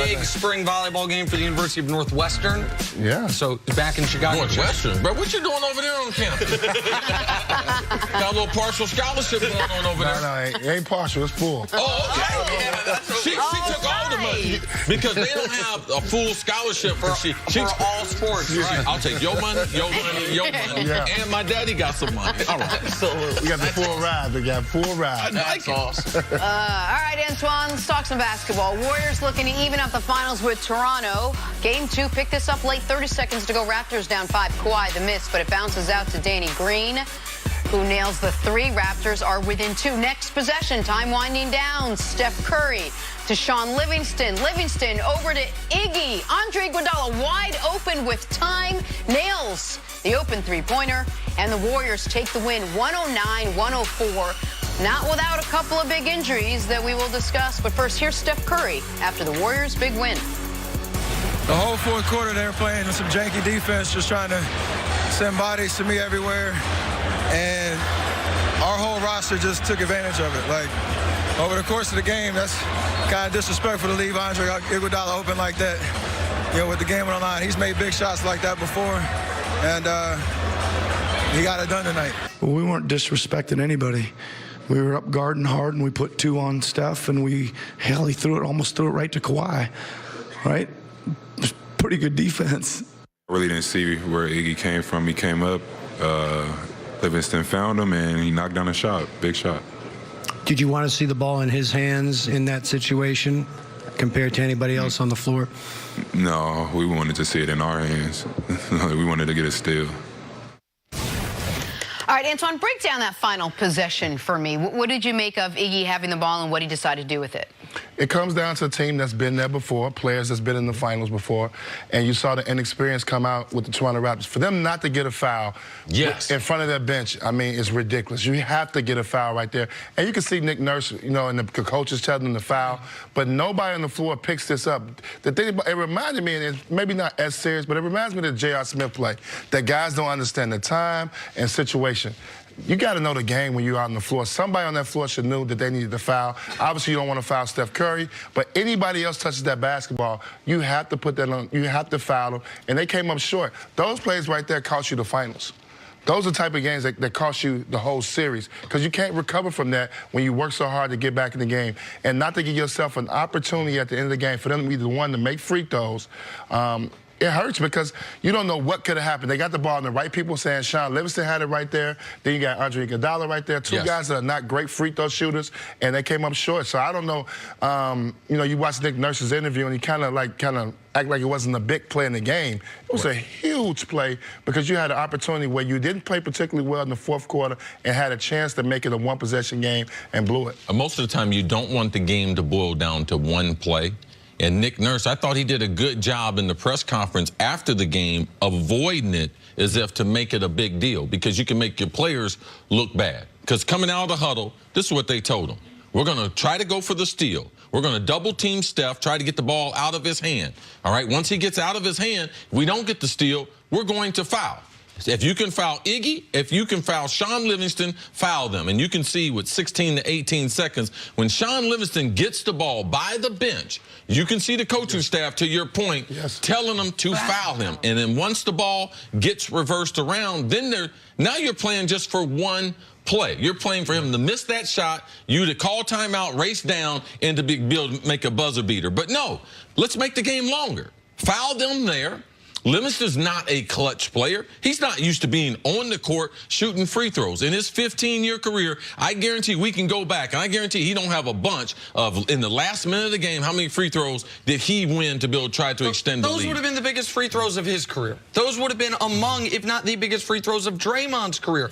big spring volleyball game for the University of Northwestern. Yeah. So back in Chicago. Northwestern? Bro, what you doing over there on campus? Got a little partial scholarship going on over there. No, it ain't partial. It's full. Oh, okay. Yeah, she took all the money because they don't have a full scholarship for all sports. Right. I'll take your money, your money, your money. Yeah. And my daddy got some money. All right. We got the full ride. We got full ride. That's awesome. All right, Antoine, let's talk some basketball. Warriors looking to even up the finals with Toronto. Game 2 picked this up late, 30 seconds to go. Raptors down 5. Kawhi the miss, but it bounces out to Danny Green, who nails the 3. Raptors are within 2. Next possession, time winding down. Steph Curry to Sean Livingston. Livingston over to Iggy. Andre Iguodala wide open with time. Nails the open three-pointer. And the Warriors take the win 109-104. Not without a couple of big injuries that we will discuss. But first, here's Steph Curry after the Warriors' big win. The whole fourth quarter, they were playing some janky defense, just trying to send bodies to me everywhere. And our whole roster just took advantage of it. Like, over the course of the game, that's kind of disrespectful to leave Andre Iguodala open like that. You know, with the game on the line, he's made big shots like that before, and he got it done tonight. Well, we weren't disrespecting anybody. We were up guarding hard, and we put 2 on Steph, and he almost threw it right to Kawhi, right? Pretty good defense. I really didn't see where Iggy came from. He came up, Livingston found him, and he knocked down a shot, big shot. Did you want to see the ball in his hands in that situation compared to anybody else on the floor? No, we wanted to see it in our hands. We wanted to get a steal. All right, Antoine, break down that final possession for me. What did you make of Iggy having the ball and what he decided to do with it? It comes down to a team that's been there before, players that's been in the finals before, and you saw the inexperience come out with the Toronto Raptors. For them not to get a foul in front of their bench, I mean, it's ridiculous. You have to get a foul right there. And you can see Nick Nurse, you know, and the coaches telling them to foul, but nobody on the floor picks this up. The thing, it reminded me, and it's maybe not as serious, but it reminds me of the J.R. Smith play, that guys don't understand the time and situation. You got to know the game when you're out on the floor. Somebody on that floor should know that they needed to foul. Obviously, you don't want to foul Steph Curry, but anybody else touches that basketball, you have to put that on. You have to foul them, and they came up short. Those plays right there cost you the finals. Those are the type of games that cost you the whole series because you can't recover from that when you work so hard to get back in the game and not to give yourself an opportunity at the end of the game for them to be the one to make free throws. It hurts because you don't know what could have happened. They got the ball and the right people saying Sean Livingston had it right there. Then you got Andre Iguodala right there. Two guys that are not great free throw shooters, and they came up short. So I don't know. You know, you watch Nick Nurse's interview, and he kind of act like it wasn't a big play in the game. It was a huge play because you had an opportunity where you didn't play particularly well in the fourth quarter and had a chance to make it a one-possession game and blew it. Most of the time, you don't want the game to boil down to one play. And Nick Nurse, I thought he did a good job in the press conference after the game avoiding it as if to make it a big deal because you can make your players look bad. Because coming out of the huddle, this is what they told him. We're going to try to go for the steal. We're going to double team Steph, try to get the ball out of his hand. All right, once he gets out of his hand, if we don't get the steal, we're going to foul. If you can foul Iggy, if you can foul Sean Livingston, foul them. And you can see with 16 to 18 seconds, when Sean Livingston gets the ball by the bench, you can see the coaching staff, to your point, telling them to foul him. And then once the ball gets reversed around, then now you're playing just for one play. You're playing for him to miss that shot, you to call timeout, race down, and to make a buzzer beater. But no, let's make the game longer. Foul them there. Livingston's not a clutch player. He's not used to being on the court shooting free throws. In his 15-year career, I guarantee we can go back, and I guarantee he don't have a bunch of, in the last minute of the game, how many free throws did he win to try to extend the lead? Those would have been the biggest free throws of his career. Those would have been among, if not the biggest free throws of Draymond's career.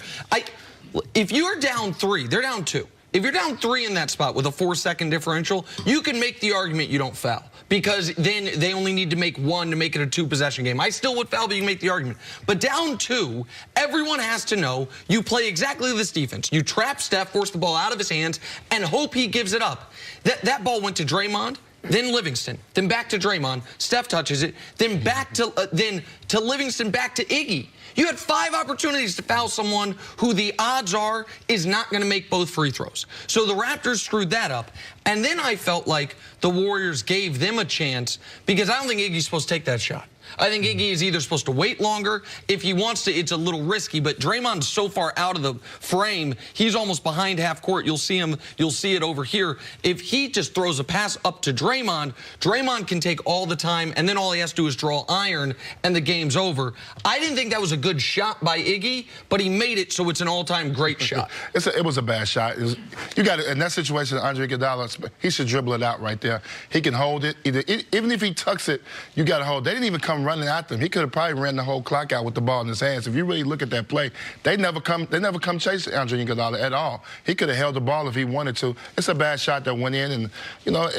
If you're down 3, they're down 2. If you're down 3 in that spot with a 4-second differential, you can make the argument you don't foul. Because then they only need to make 1 to make it a 2-possession game. I still would foul, but you can make the argument. But down 2, everyone has to know you play exactly this defense. You trap Steph, force the ball out of his hands, and hope he gives it up. That ball went to Draymond, then Livingston, then back to Draymond. Steph touches it, then back to then to Livingston, back to Iggy. You had 5 opportunities to foul someone who the odds are is not going to make both free throws. So the Raptors screwed that up. And then I felt like the Warriors gave them a chance because I don't think Iggy's supposed to take that shot. I think Iggy is either supposed to wait longer. If he wants to, it's a little risky, but Draymond's so far out of the frame, he's almost behind half court. You'll see him, you'll see it over here. If he just throws a pass up to Draymond, Draymond can take all the time, and then all he has to do is draw iron, and the game's over. I didn't think that was a good shot by Iggy, but he made it, so it's an all-time great shot. It was a bad shot. You got in that situation, Andre Iguodala, he should dribble it out right there. He can hold it. Even if he tucks it, you got to hold. They didn't even come running after him. He could have probably ran the whole clock out with the ball in his hands. If you really look at that play, they never come chase Andre Iguodala at all. He could have held the ball if he wanted to. It's a bad shot that went in, and you know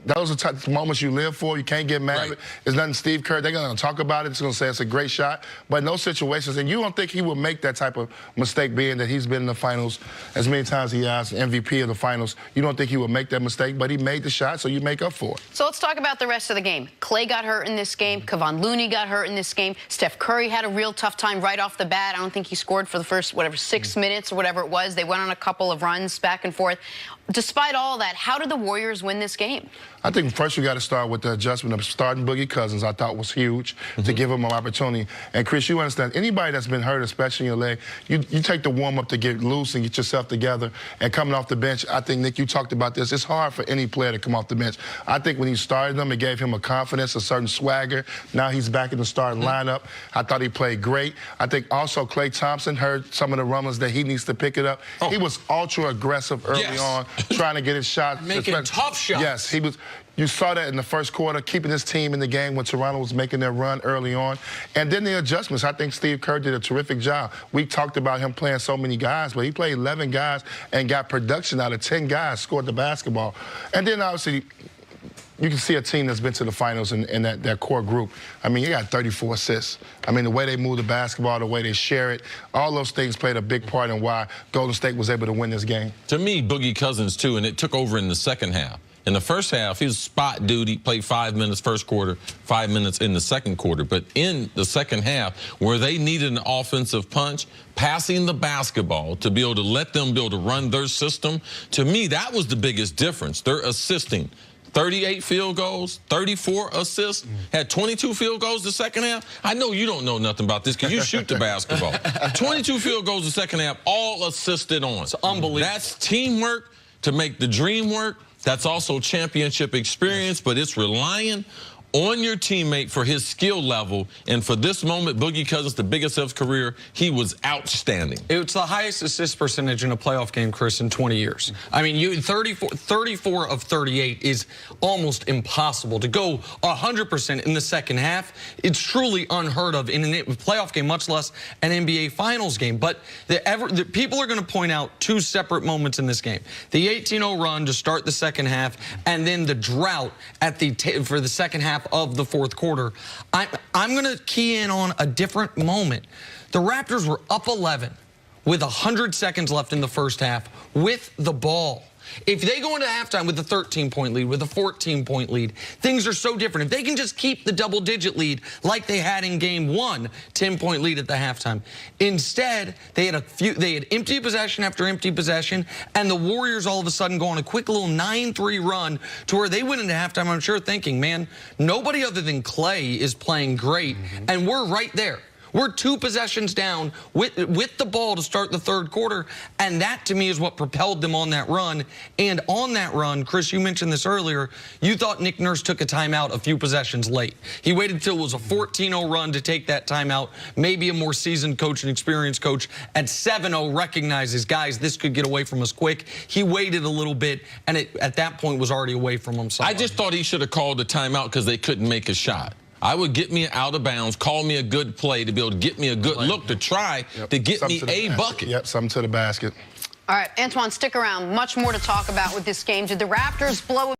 those are the moments you live for. You can't get mad. Right. It's nothing Steve Kerr. They're going to talk about it. It's going to say it's a great shot. But in those situations, and you don't think he will make that type of mistake, being that he's been in the finals as many times he has, MVP of the finals. You don't think he would make that mistake, but he made the shot, so you make up for it. So let's talk about the rest of the game. Klay got hurt in this game. Kevon Looney got hurt in this game. Steph Curry had a real tough time right off the bat. I don't think he scored for the first, 6 minutes or whatever it was. They went on a couple of runs back and forth. Despite all that, how did the Warriors win this game? I think first you got to start with the adjustment of starting Boogie Cousins. I thought was huge to give him an opportunity. And Chris, you understand, anybody that's been hurt, especially in your leg, you take the warm-up to get loose and get yourself together. And coming off the bench, I think, Nick, you talked about this, it's hard for any player to come off the bench. I think when he started them, it gave him a confidence, a certain swagger. Now he's back in the starting lineup. I thought he played great. I think also Klay Thompson heard some of the rumblings that he needs to pick it up. He was ultra-aggressive early on, trying to get his shot. Making tough shots. Yes, he was. You saw that in the first quarter, keeping his team in the game when Toronto was making their run early on. And then the adjustments. I think Steve Kerr did a terrific job. We talked about him playing so many guys, but he played 11 guys and got production out of 10 guys, scored the basketball. And then, obviously, you can see a team that's been to the finals in that core group. I mean, you got 34 assists. I mean, the way they move the basketball, the way they share it, all those things played a big part in why Golden State was able to win this game. To me, Boogie Cousins, too, and it took over in the second half. In the first half, he was spot duty, played 5 minutes first quarter, 5 minutes in the second quarter. But in the second half, where they needed an offensive punch, passing the basketball to be able to let them be able to run their system, to me, that was the biggest difference. They're assisting. 38 field goals, 34 assists, had 22 field goals the second half. I know you don't know nothing about this because you shoot the basketball. 22 field goals the second half, all assisted on. It's unbelievable. That's teamwork to make the dream work. That's also championship experience, but it's relying on your teammate for his skill level. And for this moment, Boogie Cousins, the biggest of his career, he was outstanding. It's the highest assist percentage in a playoff game, Chris, in 20 years. I mean, 34 of 38 is almost impossible. To go 100% in the second half, it's truly unheard of in a playoff game, much less an NBA Finals game. But the people are going to point out 2 separate moments in this game. The 18-0 run to start the second half, and then the drought at for the second half of the fourth quarter. I'm going to key in on a different moment. The Raptors were up 11 with 100 seconds left in the first half with the ball. If they go into halftime with a 13-point lead, with a 14-point lead, things are so different. If they can just keep the double-digit lead like they had in game 1, 10-point lead at the halftime. Instead, they had empty possession after empty possession, and the Warriors all of a sudden go on a quick little 9-3 run to where they went into halftime, I'm sure, thinking, man, nobody other than Klay is playing great, and we're right there. We're 2 possessions down with the ball to start the third quarter, and that, to me, is what propelled them on that run. And on that run, Chris, you mentioned this earlier, you thought Nick Nurse took a timeout a few possessions late. He waited until it was a 14-0 run to take that timeout. Maybe a more seasoned coach and experienced coach at 7-0 recognizes, guys, this could get away from us quick. He waited a little bit, and at that point was already away from him. I just thought he should have called the timeout because they couldn't make a shot. I would get me out of bounds, call me a good play to be able to get me a good look to try to get me a bucket. Yep, something to the basket. All right, Antoine, stick around. Much more to talk about with this game. Did the Raptors blow